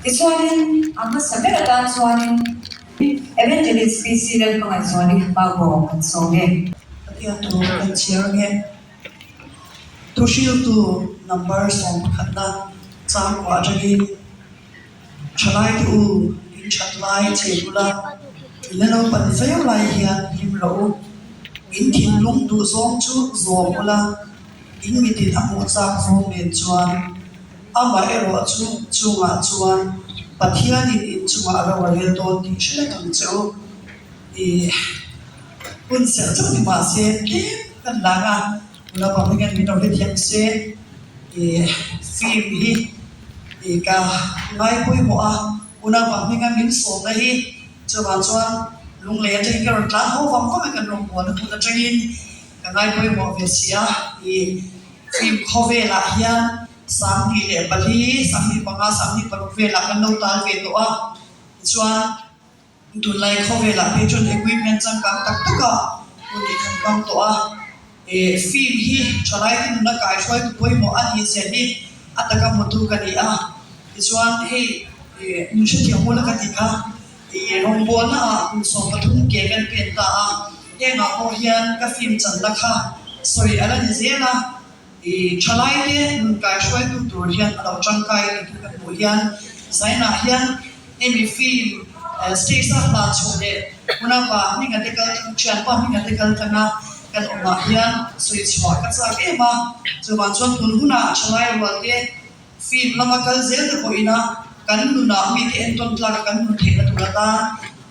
Isuanin ang masabiratan suanin evangelist PC dan pangasuanin bago at soge. Kaya to kansiyange to shield to number song khatna sam kwa jagi chalai tu in chatlai chebula leno pan sayo lai hian himlo in thin lung tu zong chu zomula in mitin amu chak zong le chuan ama ero chu chunga chuan pathian in chunga ro le to ti shela kam chu e un sel chu ni ma se ke kan langa la pa ngan mi no le thiam se e film hi e ka ngai pui mo a una pa ngan min so na hi chuan chuan lung le te ka tla ho wang ko kan rong mo na ku ta tringin ka ngai pui mo ve sia e film khove la hian samni le bali samni panga samni parve la kan no tal ve to a chuan tu lai khove la pe chon equipment chang ka tak taka uni kan kam to a e film hi chalai tin na kai shoi tu poi mo a hi se ni ataka mo tu ka ni a chuan hei e ni shi ti mo la ka ti ka e rong bo na a so ka thum ke kan pen ta a ye nga ho hian ka film chan la kha sorry ala ni zela chalai le kai shoi tu tur hian alo changkai ka mu hian zaina hian emi film stage sa la chode una ba ni ga tekal chan pa ni ga tekal kana kan oma hian sui chwa ka cha ke ma chuan chuan tun huna chalai wal te film lama kal zel te ko ina kan nu na mi te enton tla kan nu the na tulata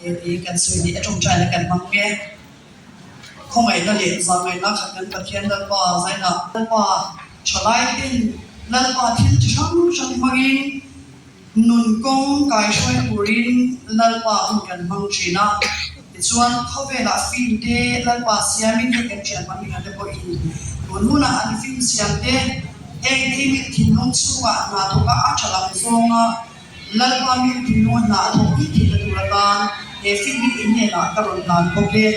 e kan sui ni atong chai la kan mang ke không ai là liền ra ngày nào khácกันประเทศนั้นว่าใช่นะนั้นว่าชลายเป็นนั้นว่าที่จะช่างช่างมาเองนุนกงกายช่วยบุรินนั้นว่าอุ่นกันมังชีนะส่วนเขาเวลาฟิล์มเดนั้นว่าเสียมินกันเชียนมันมีกันเดบอินนุนหัวหน้าอันฟิล์มเสียงเดเองที่มีทิ้งน้องชัวนาทุกอาชลังซงนั้นว่ามีทิ้งน้องนาทุกที่ที่ตัวละฟิล์มอินเนี่ยนะกระโดดนานพบเลย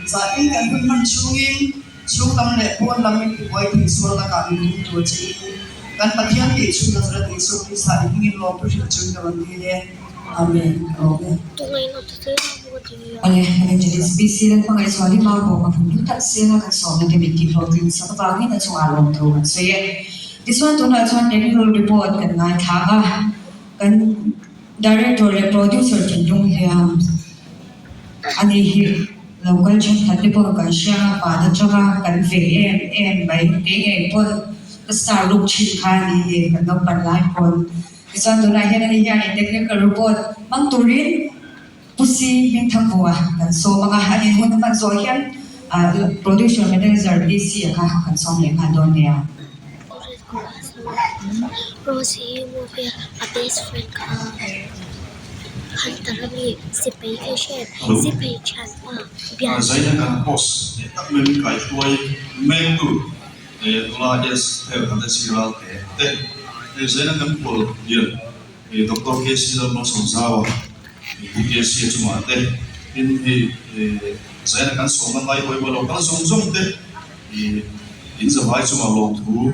saat ini kan pun mencungin sunglam le pun lamin buat di suara kami itu aja kan patian di sudah sudah di sudah saat ini lo pun sudah cungin dia amin amin oleh evangelist BC dan pangasuanin bago mapundutan sila kan so na debiti protein sa pagkain at sa along tuwan so yeah this one to na chuan technical report kan ngai thanga kan director le producer tin dung hiya ani hi local chat hati po ka siya pada chaka kan VM by PA po star look chin kali kan no panlay po isan to na yan ni yan technical report mang turin pusi yung thangwa kan so mga hanin mo naman so yan production manager DC ka kan so yung handon niya Rosie movie a best friend Hantarami sipai Asian sipai China biar saya kan pos tak memikai tuai mengu tula yes ada siral saya kan pol dia doktor kesi dalam sonsawa kesi cuma ini saya kan soman lai boy bolo kan song in zawai cuma long tu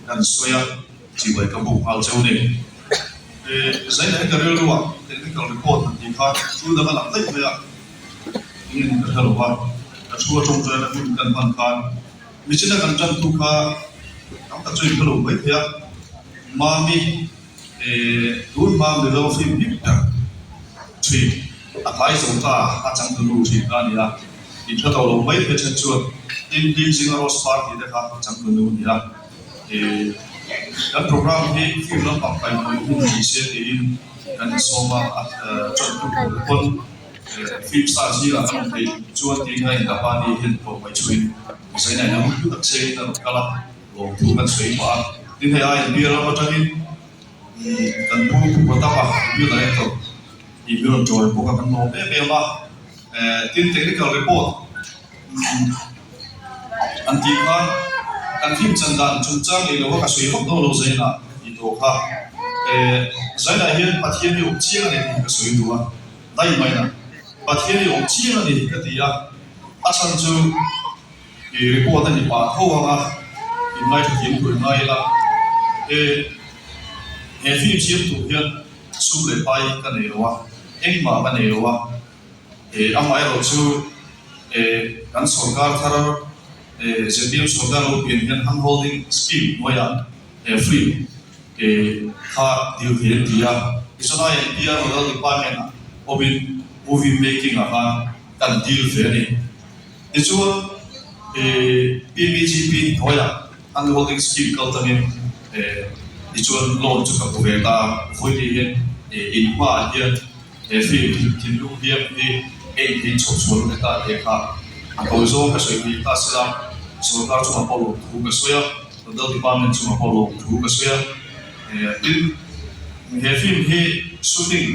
kan soya jibai kampung hal jauh ni saya kan kerja luar technical report nanti kan sudah malam tadi ya ini kalau apa sudah cuma saya pun kan pankan misalnya kan jantung kan tak cuy kalau baik ya mami dulu mami lalu film kita cuy atai sonta acang dulu sih kan ya itu kalau baik ya cenderung di Singapore Party deh kan acang dulu ya dan program ini film apa yang bisa di kan semua contoh pun film stasi lah kan di cuan tinggal yang dapat di handphone by cuy misalnya yang itu tak saya tak kalah waktu kan saya pak ini yang dia lah macam ini dan buku pertama dia lah itu ibu orang jual bukan kan mau memang tim technical report anti kan film candaan cuncang ini loh kasih hok dulu saya nak itu ha saya dah hian pathian ni ujian ni kasih dua lain mana pathian ni ujian ni ketia asal tu report ni pak kau ah ini tu tim tu ngai lah film siap tu hian sum le pai ka nei rowa eng ma ka nei rowa amai ro chu kan sarkar thar ZPM sarkar lo pin hian han holding scheme moya free kha deal hian dia isona dia model department obin movie making ha kan deal ve ni chu PBGP moya han holding scheme kal tamin chuan loan chu ka ve ta voi ni hian in ma hian free tin lu hian hi chok chuan ta kha ko zo ka soi ni ta sala sarkar chu ma polo thu ka soya model department chu ma polo thu ka soya in he film he shooting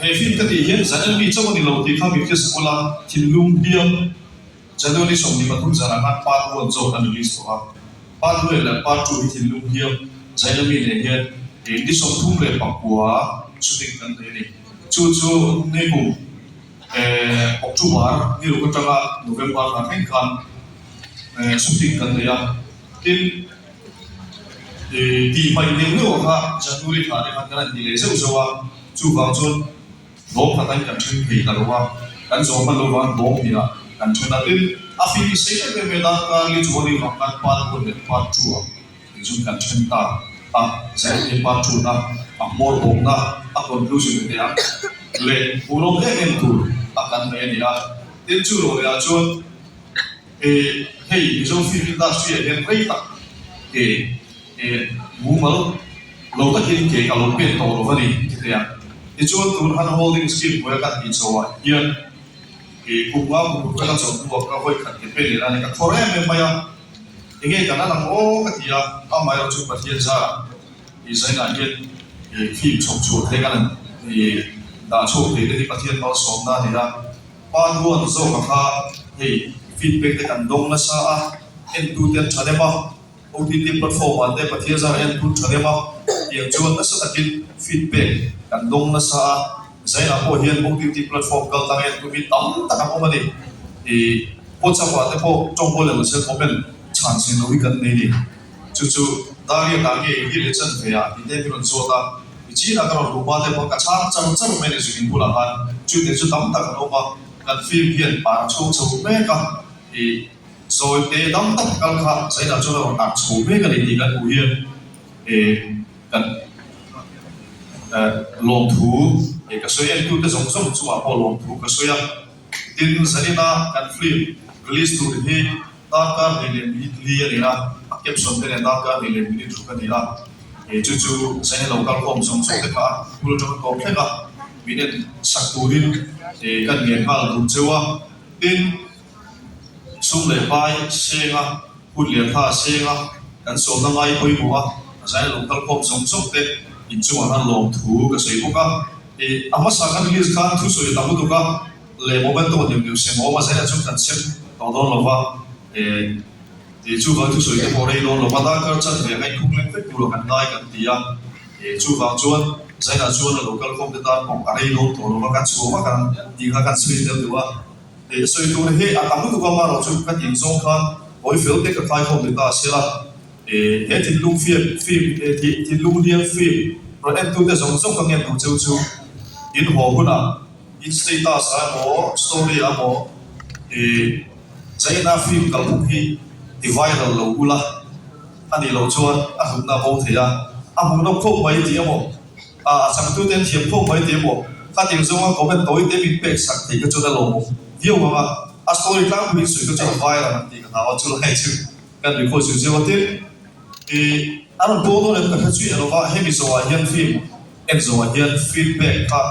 he film ka ti hian zanal mi chaw ni lo ti kha mi ke skola thilung hiam January som ni pathum zara kan part 1 zo kan release to ha part 2 la part 2 hi thilung hiam zanal mi le hian di som thum le pakwa shooting kan ni chu ne ku October ni ro ka November ka kan shooting kan ya tin di mai ni no ha January ka de kan kan ni le se zo wa chu wang chun lo ka tan kan thing hi ta wa kan zo man lo wan lo ni la kan chuna tin afi se ke me da ka li choni ma kan pa ko le pa chu a jun kan chen ta a se ni pa chu na a mor bong na a conclusion de ya le urong ke en tu a kan me ni la tin chu lo ya chun hey zo film industry en rei ta mu mal lo ta kin ke ka lo pe to lo ni ti ya chuan tur han holding scheme ko ka ti chawa hian kumwa ku ka la chon tu ka hoi khat ke pe le ra ni ka thore me maya enge ka na lang o ka ti ya a mai ro chu pa thian sa zai na hian film chok chu the ka nan da chu te ni pa thian ma som na ni ra pa duan zo ka kha feedback te kan dong na sa a en tu te thane ma OTT platform ante pathia za en tu thane ma yang chuan na sa takin feedback kan dong na sa zai na po hian OTT platform kal tang en tu mi tam ta ka mo ni po cha wa te po chong po le se open chan sin lo kan nei ni chu da ge hi le chan ve ya ni te bi ron zo ta chi na ka ro ba te po ka chang me ne zin bu la han chu te chu tam ta ka lo ma kan film hian pa chu me ka rồi cái đóng tóc căng khăn sẽ làm cho nó đạt số mấy cái gì cần ưu hiền cần lòng thú để cái số em tu cái giống giống chú bảo lòng thú cái số em tin sẽ đi ta cần film release tu thì ta cả về liền lia đi ra kẹp xuống cái này ta cả về liền đi chụp cái này ra để chú sẽ là local com giống giống cái cả luôn trong com cái cả vì nên sắc tu đi để cần nghiền vào đúng chưa tin sum le pai senga hut le pha senga kan so na ngai poi mo a zai local com som som te in chu an long thu ka sei ko ka ama sa kan lis khan thu so ta mu tu ka le moment to dem se mo ma zai chu kan sem to don lo wa chu va thu so te mo rei don lo pa da ka chan le ngai khung leng te tu lo kan ngai kan tia chu va chuan zai na chuan local com te ta pong arei lo to lo ka chu wa kan ti ka kan sui te tu wa soi tu he atam tu ka ma ro chu ka tin song khan oi fel te ka khai khom de ta sela he tin lung tin lung lian film pro en tu te song song ka ngen tu chu in ho huna in status a mo story a mo zaina film kal bu hi ti viral lo ula ani lo chuan a hum na bo thea a mu no kho mai ti mo a sam tu ten thiam kho mai ti mo ka tin song a comment toi te bi pek sak ti ka chu da lo mo view mà a story tlang bi sui ko cha viral ti ka wa chu lai chu kan ri ko chu je wa te aron bo no le ka chu ero wa he mi so wa hian film en zo wa hian feedback ka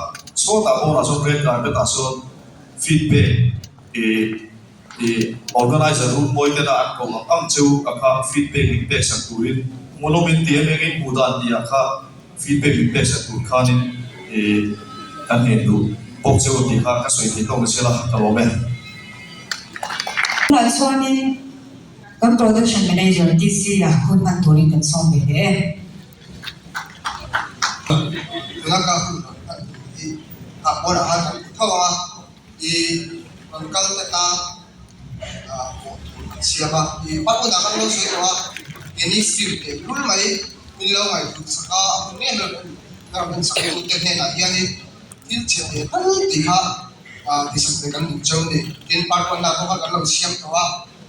so ta bo na so red ka ta so feedback organizer room moi te da ko ma am chu ka feedback sa tu rin monomin ti me ngai pu dan dia ka feedback sa tu khanin kan he du bốc châu thì các suy thì không sẽ là cái bộ bên. Lại sau này các production manager DC là khuôn mặt tuổi cần xong về đấy. Là các thì bộ là hàng thâu à thì còn các ta siapa thì bắt đầu đang lo suy đoán cái này skill thì lúc này mình lo ngày saka nên là เราเป็นสังคมเต็มเนี่ยนะยันนี่ที่เชียงเนี่ยที่ข้าที่สังเกตกันดูเจ้าเนี่ยกินปาร์ตวันนั้นเขาก็เราเชื่อมตัว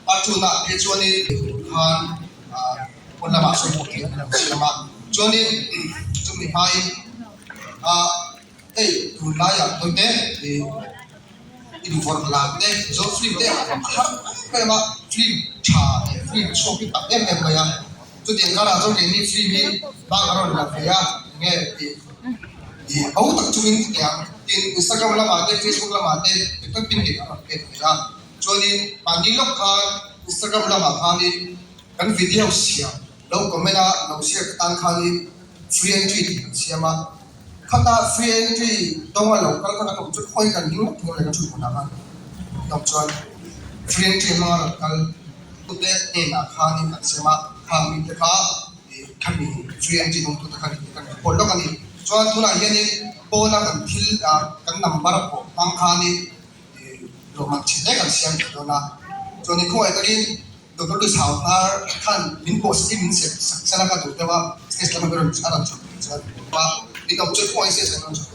ปาร์ตวันนั้นที่ชวนนี่ฮันคนละมาสมุทรเนี่ยเราเชื่อมมาชวนนี่จุดนี้ไปดูแลอย่างตัวเนี่ยอินฟอร์มลาเนี่ยจบฟลิปเนี่ยก็ยังมาฟลิปชาเนี่ยฟลิปโชว์ที่ตัดเนี่ยเนี่ยไปยังจุดเด่นก็เราจงเรียนนี่ฟลิปนี่บางเราเนี่ยไปยังเนี่ยเอาตัดจุดนี้เนี่ยอินสตาแกรมละมาเนี่ยเฟซบุ๊กละมาเนี่ยเป็นปิ้งเด็กอะไรเป็นยังจวนนี้บางทีเราค่ะอินสตาแกรมละมาค่ะนี่กันวิดีโอเสียเราก็ไม่ได้เราเสียตั้งค่ะนี่ฟรีเอนทรีเสียมาข้าตาฟรีเอนทรีต้องว่าเราก็ต้องการจุดค่อยกันยิ่งถึงอะไรก็จุดคนนั้นต้องชวนฟรีเอนทรีมาเราก็ตุเตเนี่ยนะค่ะนี่กันเสียมาค่ะมีแต่ค่ะคันนี้ฟรีเอนทรีต้องตุเตกันกันคนละกันนี่ชวนตัวนั้นเนี่ยโปนักันทิลกันนัมบาร์โปบางค่ะนี่เรามันชิดได้กันเสียงตัวนั้นชวนนี่เขาไอ้ตัวนี้ดรดูสาวตาท่านมินโพสที่มินเสร็จสักแล้วก็ดูแต่ว่าสเกสแล้วมันก็รู้อะไรจุดว่านี่ก็จุดพอยต์เสียสักแล้วจุด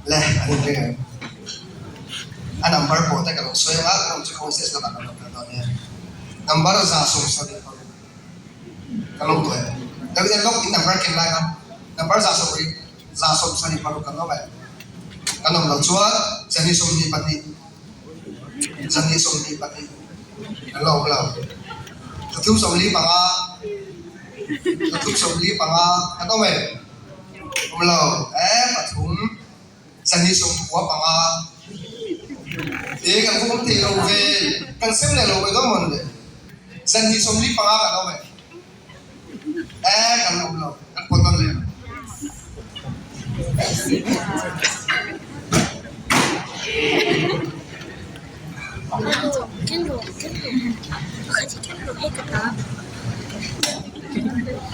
และอันนี้เป็นอันนัมเบอร์โปรแต่ก็ต้องสวยมากต้องจะคอนเซ็ปต์แล้วกันตอนนี้นัมเบอร์จะส่งสัญญาณกันลงตัวแต่เดี๋ยวเราอีกนัมเบอร์กันได้ครับนัมเบอร์จะส่งสัญญาณกันลงไปกันลงเราชัวร์จะนี่ส่งดีปฏิกันลงเราจะทุบส่งดีปังอ่ะกันต้องไปเราปฐุมสันนิษฐานว่าปังอากันคงที่เราเวกันเส้นเลยเราไปก็มันเลยสันนิษฐานที่ปังอากันเอาไปกันเรากันคนต้นเลยขึ้นรถเขาจะขึ้นรถให้กับน้า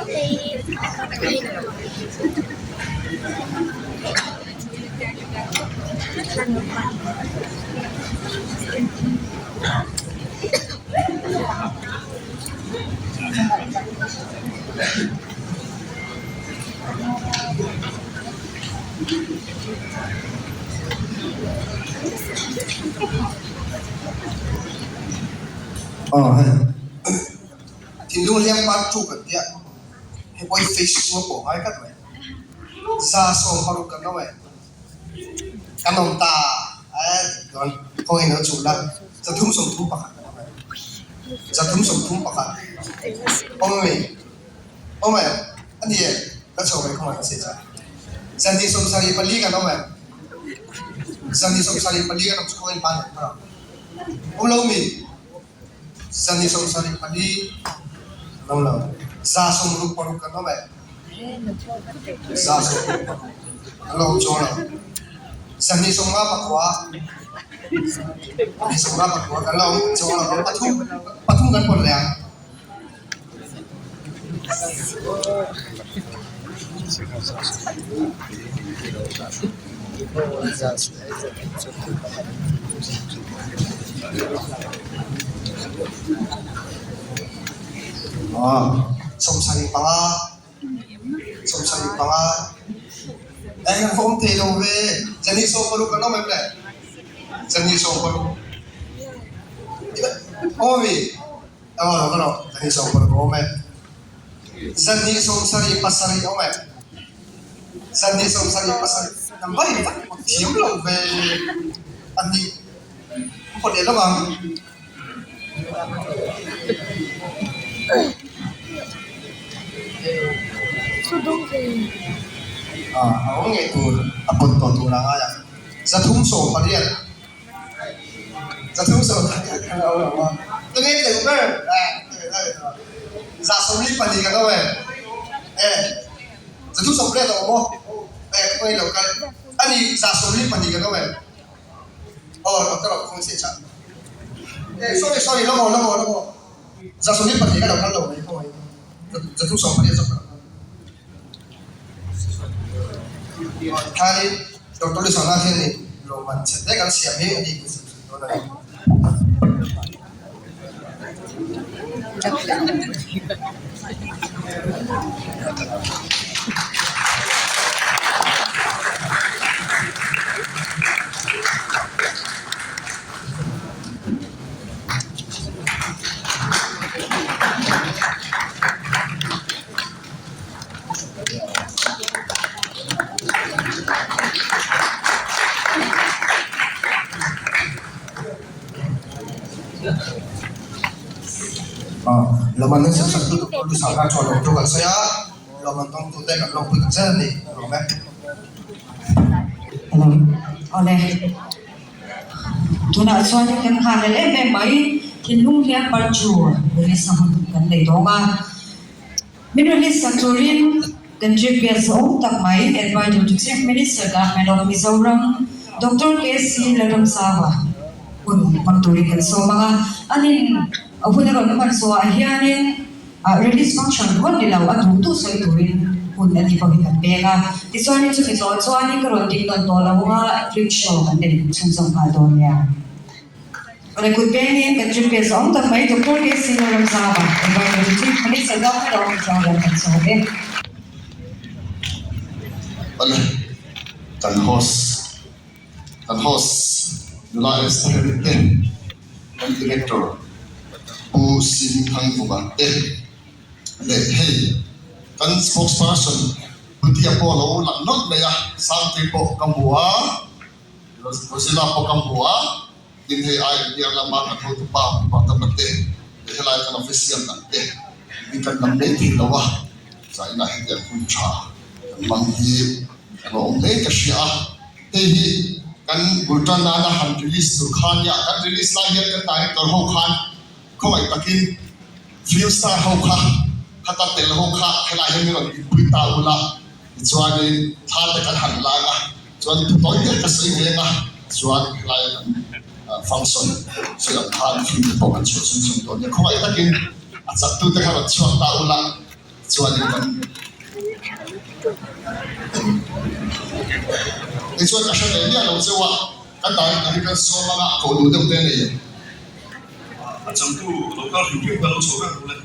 ไปทีนู้นเลี้ยงปลาจุกกันเนี่ยให้ไปเฟซบุ๊กบอกให้กันไหมซาโซ่เขารู้กันไหมกันน้องตาก่อนเขาเห็นเราจุกแล้วจะทุ่มส่งทุ่มปะกันจะทุ่มส่งทุ่มปะกันโอ้ไม่อันนี้ก็ชอบไปเข้ามาเสียใจสันติสมศักดิ์ปลีกันไหมสันติสมศักดิ์ปลีกันต้องช่วยบ้านเราโอ้เรามีสันนิษฐานปลีน้องเราซาสมรูปปรุกันน้องไหมซาสมเราโจรสันนิษฐานมาปักว่าสันนิษฐานมาปักว่ากันเราโจรเราปฐุมกันหมดเลยสมศักดิ์ปังอาyang form telo we jani so paru kano me ple jani so paru ovi no jani so paru o me jani so sari pasari o me jani so sari pasari nambai ta thiam lo we ani ko de lo bang Sudong ke. Ako nga ito, apot to na nga yan. Sa tungso pa riyan. Sa tungso pa riyan. Tungin ka, Uber. Sa sumli pa di ka gawin. Sa tungso pa riyan mo. Kung ilaw ka. Ani, sa sumli pa di ka gawin. Doktor, kung siya. Sorry, lamo. Sa sumli pa di ka gawin. Sa tungso pa riyan. Kali doktor di sana ni Roman sedek kan siap ni di laman sa satu doktor di sana colok tu kan saya laman tong tu tek kan pun kerja ni Roman. Oleh tuna chuan kan kha le me mai thin lung hian par chu ni sam kan nei donga middle sectorin kan GPS ong tak mai advisor to chief minister government of Mizoram Dr. KC Ladam Sawa kun panturi kan so mga anin ahuna ron naman so ahianin release function ron dilaw at huto sa ituin kun nani pagitan pera tisuanin sa kison so anin karon tingnan to lang mga flip show kan din sunsang kadon niya Oleh kutbenin kan GPS ong tak mai Dr. KC Ladam Sawa advisor to chief minister government of Mizoram kan so Oleh kan host nula establishment kan director pu sin hang buka le hey kan spokesperson putia po lo lang not na ya santi po kambua sila po kambua din hey ay dia lama kan ho pa tamate helai kan official na din kan nameti lawa sa ina hindi kun cha manghi ano me ka siya hey kan bultan na han release su khan ya kan release la ya kan director ho khan ko ai takin film star ho kha khata tel ho kha khela he mi ron puita ula chuan tha ta kan han la ga chuan tu toy ka sei me ga chuan khela ya function sila khan film po kan chu sun to ne ko ai takin achak tu ta kha chuan ta ula chuan kan Itu kasih ni ada sewa kan dah kan semua nak kau duduk tu ni. Macam tu lokal hidup kalau seorang boleh.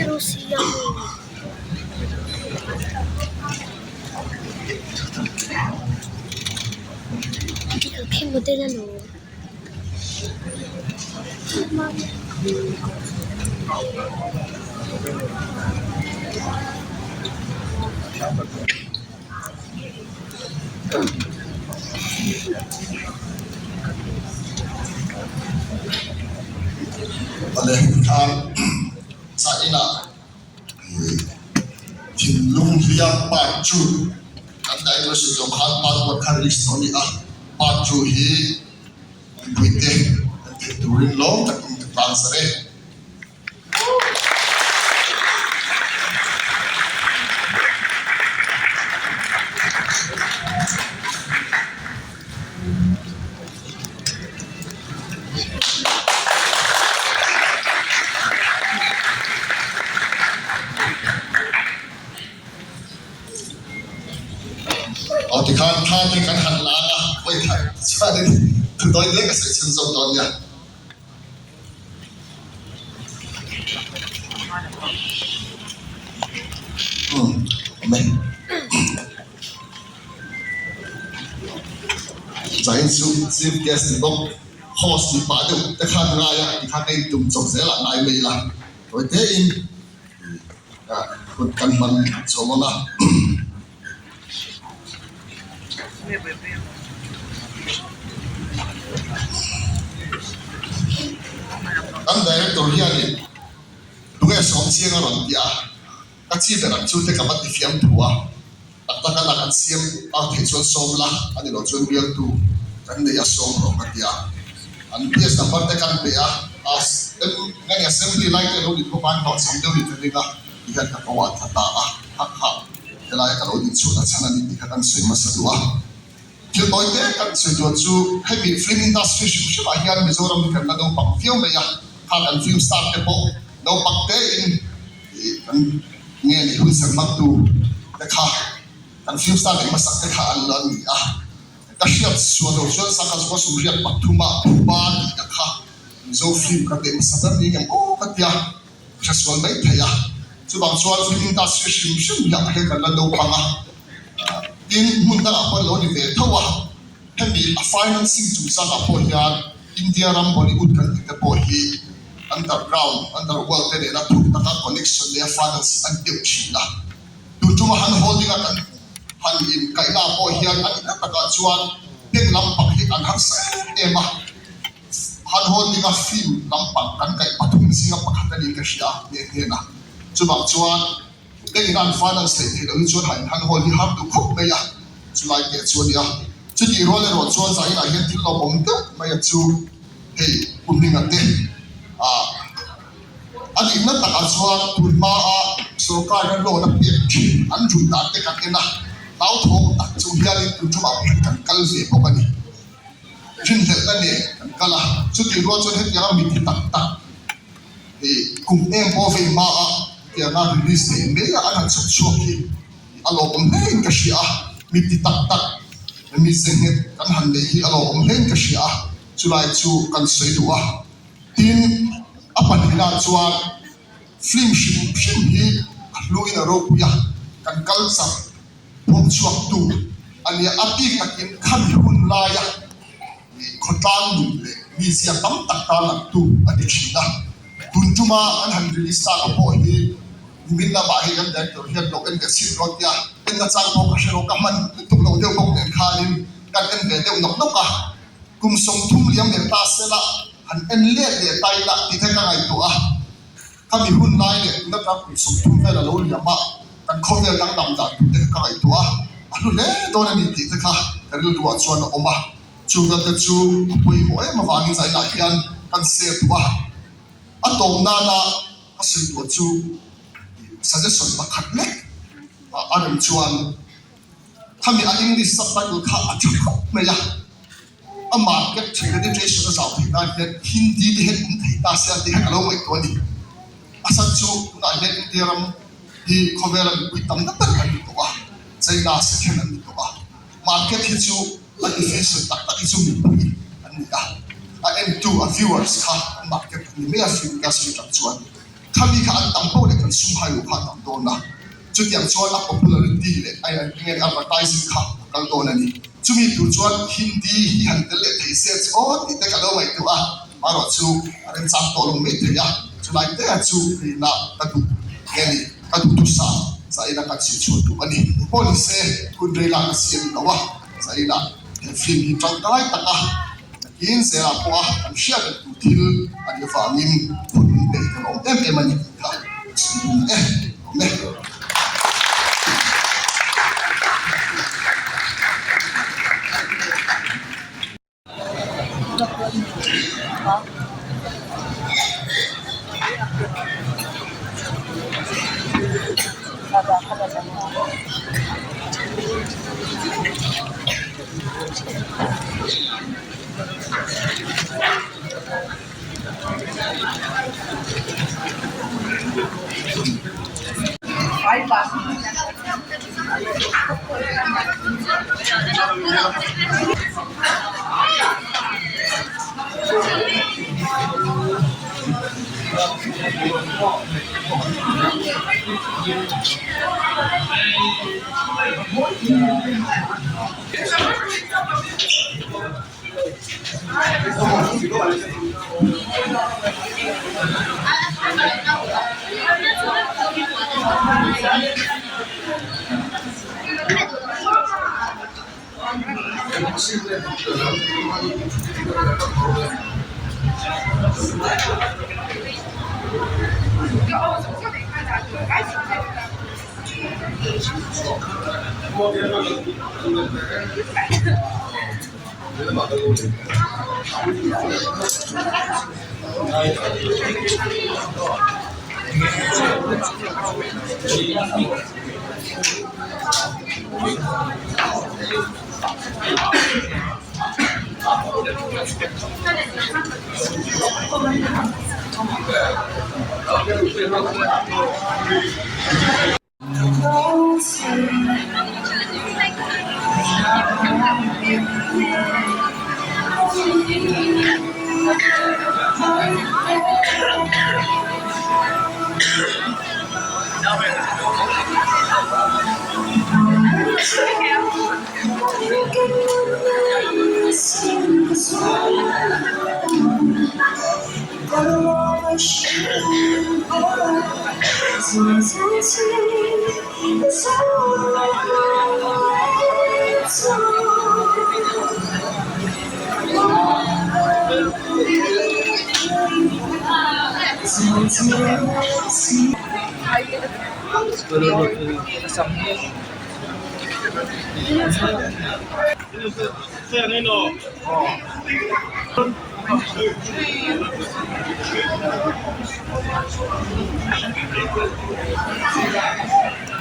Rusia. Kita kan model no. Oleh kan sa ina Lung liang baju kan dah itu sudah khabar makan listoni baju hi buite turin long tak transfer thì khan thì kan han la oi thai cha de doi le ka se chen zo don ya men zain su chief guest ni bok host ni pa de ta khan nga ya ti khan ai tum chok se la nai me la oi te in kun kan man choma Ang director hian duga som siang ron dia ka chi da chu te ka mat fiam thua ta ka la kan siam a the chon som la ani lo chon rial tu kan ne ya som ro ka dia an PS number te kan be a as ngani assembly like lo di ko pan no sam de ri te ga ikan ka wa ta ta a ha ha te la ka lo di chu na chana ni ka kan soi ma sa dua Kil boy te kan soi do chu heavy film industry shu ba hian Mizoram kan na do pang film me ya kan film start te po no pak te in kan nghe ni hui sang mak tu te kha kan film start te masak te kha an lan ni a ka shiat so do so sa ka so su riat pathuma ba ni ka kha zo film ka te masak ni ngam o ka tia ka so mai thaya chu bang so film industry shim ya he kan la do panga in mun da pa lo ni ve thawa hebi a financing chu sa ka po ya India ram Bollywood kan te po hi underground underworld te na tu ta connection le finance an teu chila tu tu han holding an han in kai la po hian an ta ka chuan pek lam pak hi an har sa ema han holding a film lam pak kan kai pathum singa pakhat ni ka sia ne na chu bang chuan cái ngành finance thì đối với hành hồi đi học được khúc bây giờ chú lại để chú đi à chú đi rồi rồi chú giải lại hiện thiên lo bóng tức bây giờ chú thì cùng đi ngặt đi à anh em nó đặt chú tụi ma số cái nó lo đặc biệt anh chú đặt cái cái nào tao thô đặt chú hiện đi tụi chú bảo cần cần gì không anh chuyên nghiệp cái này cần là chú đi rồi chú hết nhà mình thì đặt thì cùng em có về ma dia na release ne me ya an chok chok ki alo om hen ka shia mi ti tak tak mi zeng het kan han le hi alo om hen ka shia chulai chu kan sei duwa tin apan hila chuan film shim hi lu in a ro ya kan kal sa pom chuak tu ania ati takin khan hun la ya ni khotang ni le mi sia tam tak ta la tu adi china tun tuma an han release ta ka po hi min na ba hi kan director hian lo en ka sin ro ya en na chang ko ka shero ka man tu lo de ko nen khalin kan en de nok nok ka kum som thum liam ne ta se la han en le le tai la ti the ka ngai to a ka mi hun nai le na ka kum som thum la lo liam ma kan kho ne lang dam da tu te ka ngai to a anu le do na ni ti te ka ka ru tu a chuan o ma chu ga te chu pui mo e ma wa ni sai la hian kan se tu a atom na na ka se tu chu suggestion bakhat le aram chuan thami a English subtitle kha athak me ya a market registration sa thina he Hindi de he thei ta sia de ha lo mai ko ni asan chu na he indiram hi khobela bi tam na ta kan to ba China se khen an to ba market hi chu a difference tak tak chu mi an ni ka a m2 a viewers kha market ni me a film ka se tak chuan kami ka an tampo le kan sum hayo kha tam do na chu tiang chuan a popularity le ai an nge advertising kha kal do na ni chumi tu chuan Hindi hi han tel le thei se o ti te ka lo mai tu a maro chu aren chang to long me the ya chu lai te a chu ni na ta tu nge ni ka tu sa sa ina ka chi chu tu ani police kun re la ka sim lo wa sa ina film hi tang kai ta ka in se a po an shia tu til an ye fa min kun de ka om em ani ka me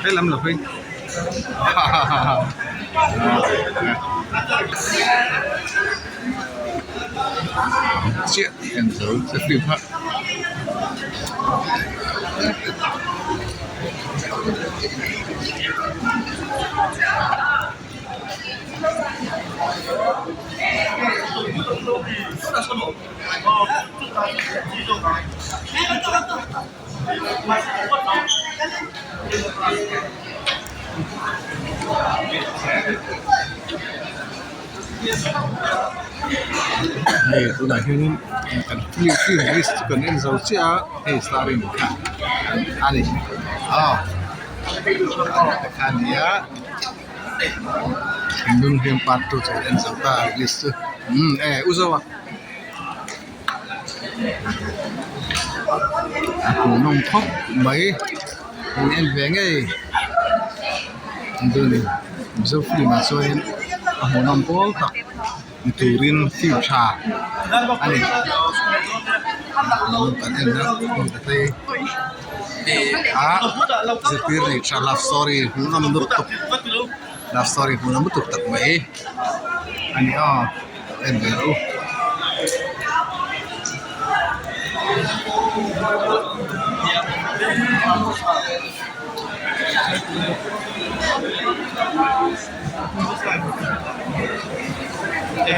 Cái lắm là phim chuyện em giấu sẽ phim khác Hey, tôi đã hiểu cần phim list cần em giấu chia hey starting ani kan ya Indung yang patut saya em giấu ta list usaha aku nong thóc mấy em về ngay Indung giấu phim mà cho em aku nong bol tak turin future ani kan enak tapi setir love story huna menutup love story huna menutup tak mai ani en baru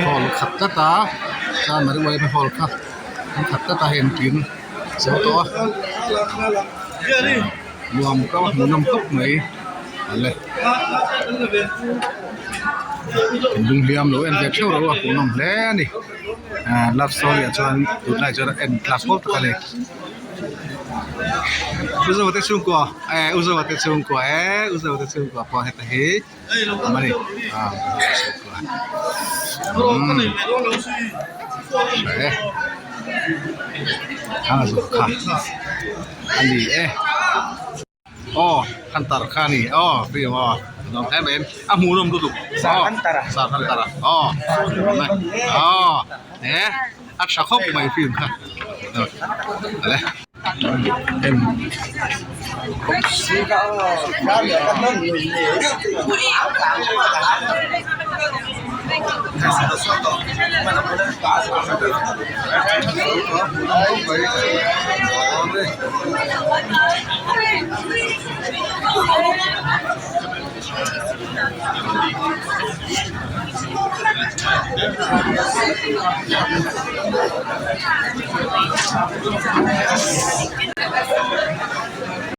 hol khatta ta sa mari wai pe hol khatta ta hen tin so to luam ka nam kop mai ale dung liam lo en vecheu ro ko nam hle ni love story chuan tut lai chuan en class hol ta le uzo te chung ko uzo te chung ko uzo te chung ko pa het he mari Ali kantar khani pria nong hai ben amu nom tu kantara at sakhop mai film kha ale em